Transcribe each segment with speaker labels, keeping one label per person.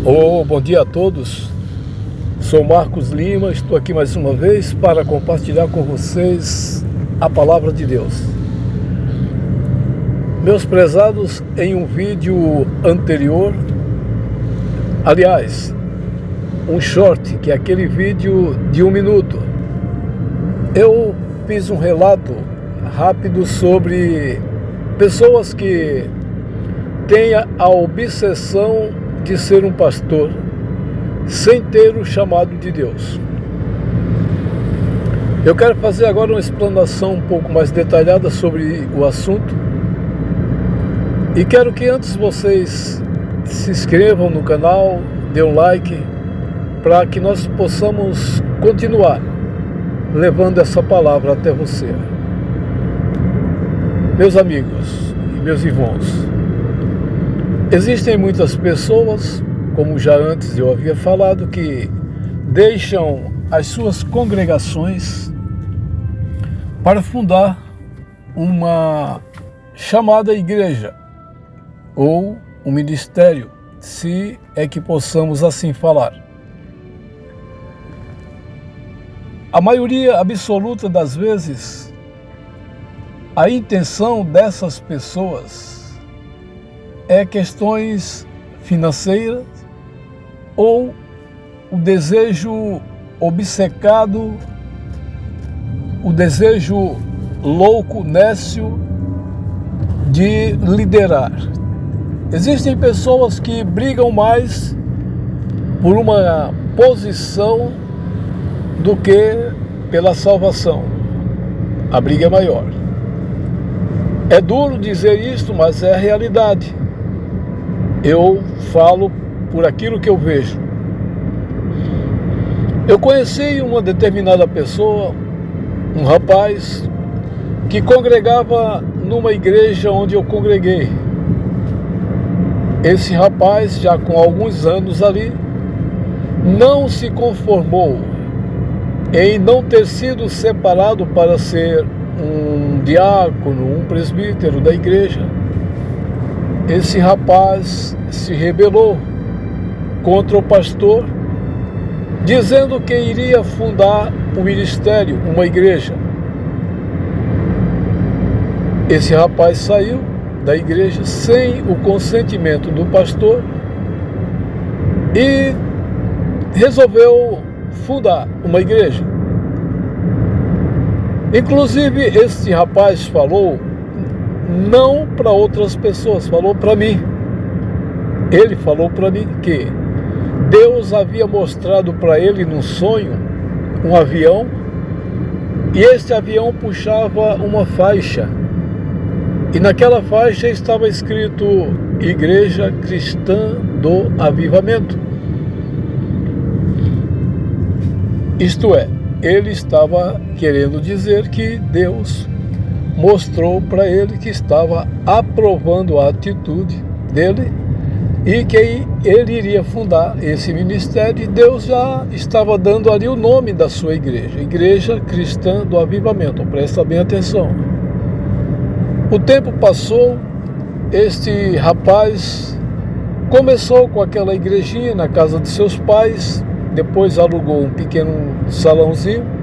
Speaker 1: Bom dia a todos, sou Marcos Lima, estou aqui mais uma vez para compartilhar com vocês a Palavra de Deus. Meus prezados, em um vídeo anterior, aliás, um short, que é aquele vídeo de 1 minuto, eu fiz um relato rápido sobre pessoas que têm a obsessão de ser um pastor sem ter o chamado de Deus. Eu quero fazer agora uma explanação um pouco mais detalhada sobre o assunto e quero que antes vocês se inscrevam no canal, dê um like para que nós possamos continuar levando essa palavra até você. Meus amigos e meus irmãos, existem muitas pessoas, como já antes eu havia falado, que deixam as suas congregações para fundar uma chamada igreja ou um ministério, se é que possamos assim falar. A maioria absoluta das vezes, a intenção dessas pessoas é questões financeiras ou o desejo obcecado, o desejo louco, nécio de liderar. Existem pessoas que brigam mais por uma posição do que pela salvação. A briga é maior. É duro dizer isto, mas é a realidade. Eu falo por aquilo que eu vejo. Eu conheci uma determinada pessoa, um rapaz, que congregava numa igreja onde eu congreguei. Esse rapaz, já com alguns anos ali, não se conformou em não ter sido separado para ser um diácono, um presbítero da igreja. Esse rapaz se rebelou contra o pastor, dizendo que iria fundar um ministério, uma igreja. Esse rapaz saiu da igreja sem o consentimento do pastor e resolveu fundar uma igreja. Inclusive, esse rapaz falou não para outras pessoas, falou para mim. Ele falou para mim que Deus havia mostrado para ele num sonho um avião e este avião puxava uma faixa e naquela faixa estava escrito Igreja Cristã do Avivamento. Isto é, ele estava querendo dizer que Deus mostrou para ele que estava aprovando a atitude dele e que ele iria fundar esse ministério, e Deus já estava dando ali o nome da sua igreja, Igreja Cristã do Avivamento. Presta bem atenção. O tempo passou, este rapaz começou com aquela igrejinha na casa de seus pais, depois alugou um pequeno salãozinho,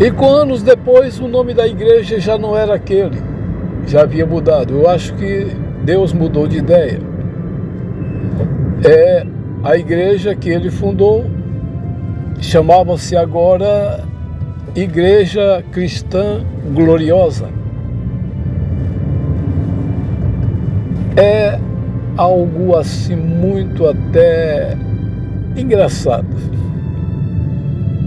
Speaker 1: e com anos depois o nome da igreja já não era aquele, já havia mudado. Eu acho que Deus mudou de ideia. A igreja que ele fundou chamava-se agora Igreja Cristã Gloriosa. É algo assim muito até engraçado.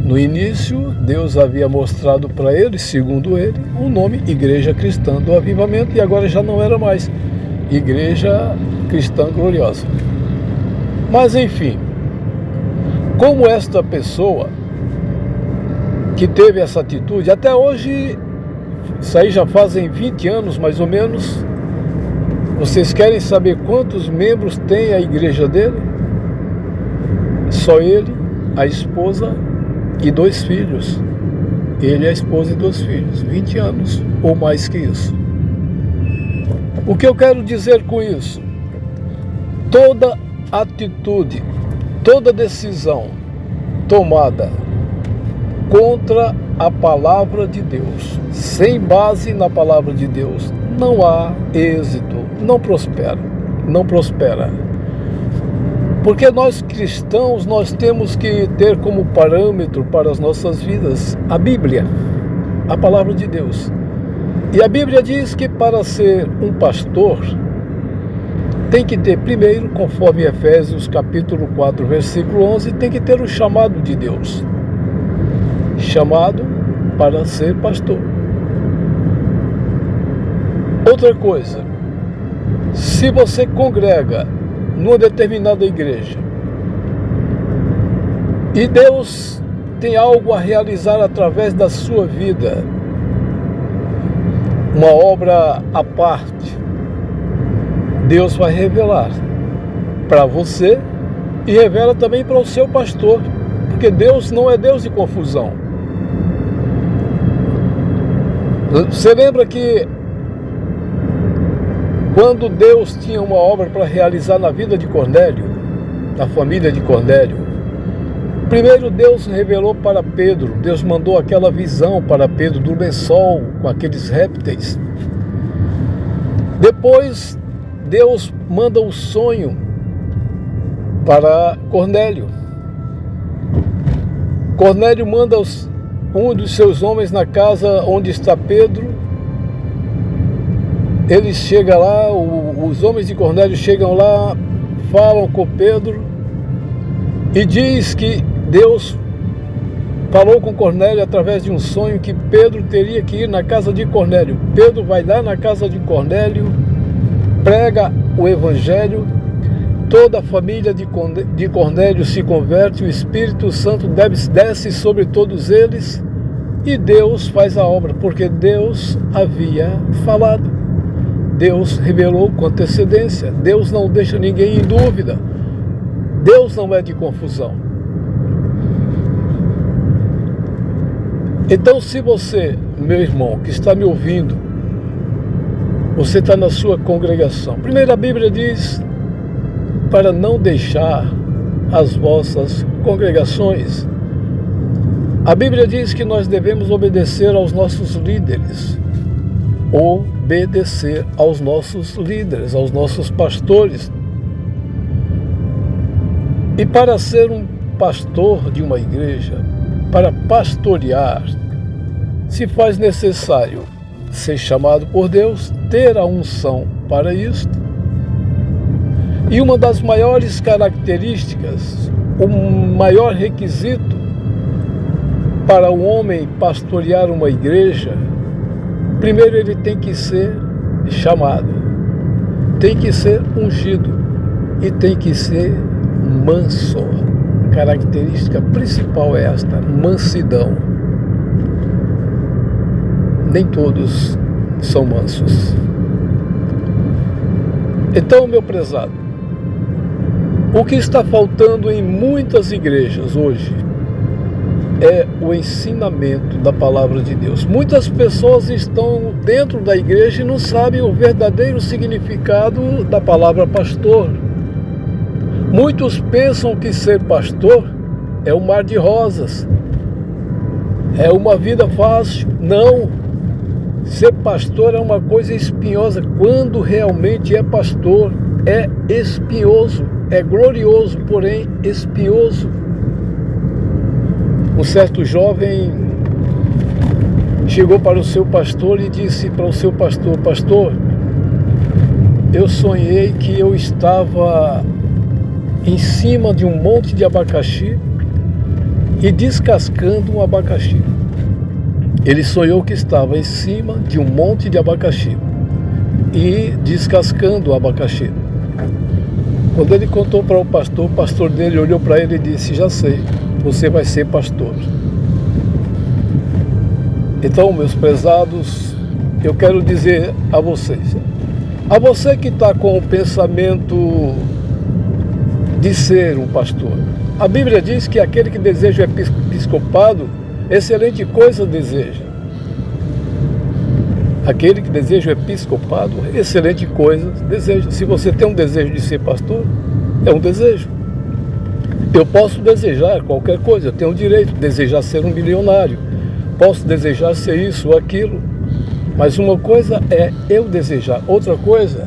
Speaker 1: No início, Deus havia mostrado para ele, segundo ele, o nome Igreja Cristã do Avivamento, e agora já não era mais Igreja Cristã Gloriosa. Mas enfim, como esta pessoa que teve essa atitude, até hoje, isso aí já fazem 20 anos mais ou menos, vocês querem saber quantos membros tem a igreja dele? Só ele, a esposa e 2 filhos. Ele, a esposa e 2 filhos. 20 anos ou mais que isso. O que eu quero dizer com isso? toda atitude, toda decisão tomada contra a palavra de Deus, sem base na palavra de Deus, não há êxito, não prospera, não prospera. Porque nós cristãos, nós temos que ter como parâmetro para as nossas vidas a Bíblia, a palavra de Deus. E a Bíblia diz que para ser um pastor, tem que ter primeiro, conforme Efésios capítulo 4, versículo 11, tem que ter o chamado de Deus. Chamado para ser pastor. Outra coisa, se você congrega numa determinada igreja e Deus tem algo a realizar através da sua vida, uma obra à parte, Deus vai revelar para você e revela também para o seu pastor, porque Deus não é Deus de confusão. Você lembra que quando Deus tinha uma obra para realizar na vida de Cornélio, na família de Cornélio, primeiro Deus revelou para Pedro, Deus mandou aquela visão para Pedro do lençol com aqueles répteis. Depois Deus manda o sonho para Cornélio. Cornélio manda um dos seus homens na casa onde está Pedro. Ele chega lá, os homens de Cornélio chegam lá, falam com Pedro e diz que Deus falou com Cornélio através de um sonho que Pedro teria que ir na casa de Cornélio. Pedro vai lá na casa de Cornélio, prega o evangelho, toda a família de Cornélio se converte, o Espírito Santo desce sobre todos eles e Deus faz a obra, porque Deus havia falado. Deus revelou com antecedência. Deus não deixa ninguém em dúvida. Deus não é de confusão. Então, se você, meu irmão, que está me ouvindo, você está na sua congregação. Primeiro a Bíblia diz para não deixar as vossas congregações. A Bíblia diz que nós devemos obedecer aos nossos líderes. Obedecer aos nossos líderes, aos nossos pastores. E para ser um pastor de uma igreja, para pastorear, se faz necessário ser chamado por Deus, ter a unção para isso. E uma das maiores características, o maior requisito para o homem pastorear uma igreja, primeiro ele tem que ser chamado, tem que ser ungido e tem que ser manso. A característica principal é esta, mansidão. Nem todos são mansos. Então, meu prezado, o que está faltando em muitas igrejas hoje é o ensinamento da palavra de Deus. Muitas pessoas estão dentro da igreja e não sabem o verdadeiro significado da palavra pastor. Muitos pensam que ser pastor é um mar de rosas, é uma vida fácil. Não, ser pastor é uma coisa espinhosa. Quando realmente é pastor, é espinhoso, é glorioso, porém espinhoso. Um certo jovem chegou para o seu pastor e disse para o seu pastor: pastor, eu sonhei que eu estava em cima de um monte de abacaxi e descascando um abacaxi. Ele sonhou que estava em cima de um monte de abacaxi e descascando o abacaxi. Quando ele contou para o pastor dele olhou para ele e disse: já sei, você vai ser pastor. Então, meus prezados, eu quero dizer a vocês, a você que está com o pensamento de ser um pastor, a Bíblia diz que aquele que deseja o episcopado, excelente coisa deseja. Aquele que deseja o episcopado, excelente coisa, deseja. Se você tem um desejo de ser pastor, é um desejo. Eu posso desejar qualquer coisa, eu tenho o direito de desejar ser um milionário, posso desejar ser isso ou aquilo, mas uma coisa é eu desejar, outra coisa,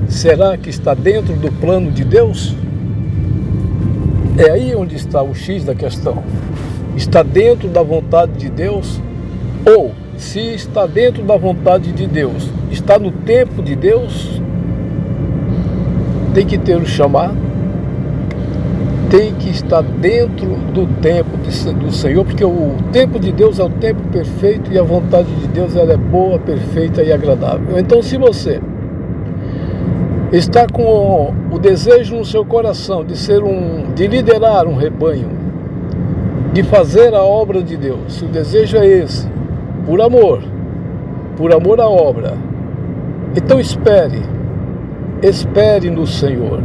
Speaker 1: será que está dentro do plano de Deus? É aí onde está o X da questão. Está dentro da vontade de Deus? Ou, se está dentro da vontade de Deus, está no tempo de Deus? Tem que ter o chamado, tem que estar dentro do tempo do Senhor, porque o tempo de Deus é o tempo perfeito e a vontade de Deus ela é boa, perfeita e agradável. Então, se você está com o desejo no seu coração de liderar um rebanho, de fazer a obra de Deus, se o desejo é esse, por amor à obra, então espere no Senhor.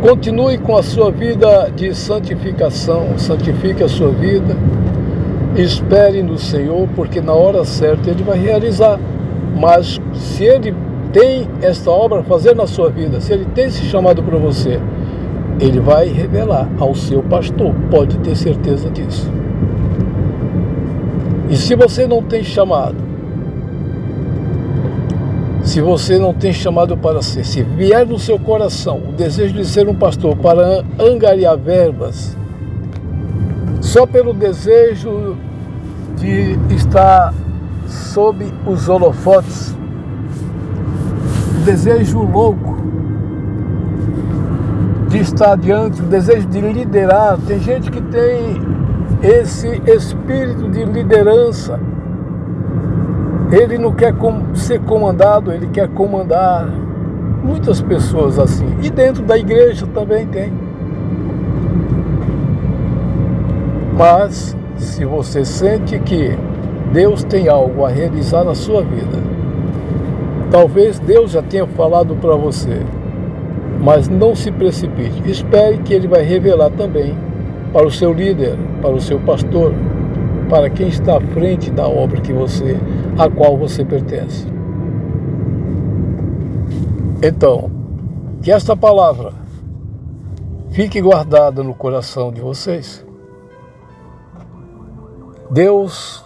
Speaker 1: Continue com a sua vida de santificação, santifique a sua vida, espere no Senhor, porque na hora certa Ele vai realizar. Mas se Ele tem esta obra a fazer na sua vida, se Ele tem esse chamado para você, Ele vai revelar ao seu pastor, pode ter certeza disso. E se você não tem chamado, se você não tem chamado para ser, se vier no seu coração o desejo de ser um pastor para angariar verbas, só pelo desejo de estar sob os holofotes, desejo louco de estar adiante, o desejo de liderar, tem gente que tem esse espírito de liderança. Ele não quer ser comandado, ele quer comandar. Muitas pessoas assim. E dentro da igreja também tem. Mas, se você sente que Deus tem algo a realizar na sua vida, talvez Deus já tenha falado para você, mas não se precipite. Espere que Ele vai revelar também para o seu líder, para o seu pastor, para quem está à frente da obra a qual você pertence. Então, que esta palavra fique guardada no coração de vocês. Deus,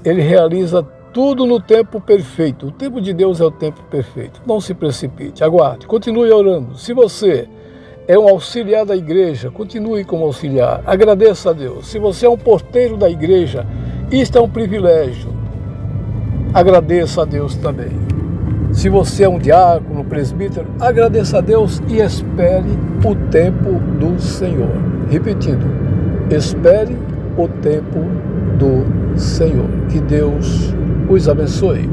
Speaker 1: Ele realiza tudo no tempo perfeito. O tempo de Deus é o tempo perfeito. Não se precipite, aguarde, continue orando. Se você é um auxiliar da igreja, continue como auxiliar, agradeça a Deus. Se você é um porteiro da igreja, isto é um privilégio, agradeça a Deus também. Se você é um diácono, presbítero, agradeça a Deus e espere o tempo do Senhor. Repetindo, espere o tempo do Senhor. Que Deus os abençoe.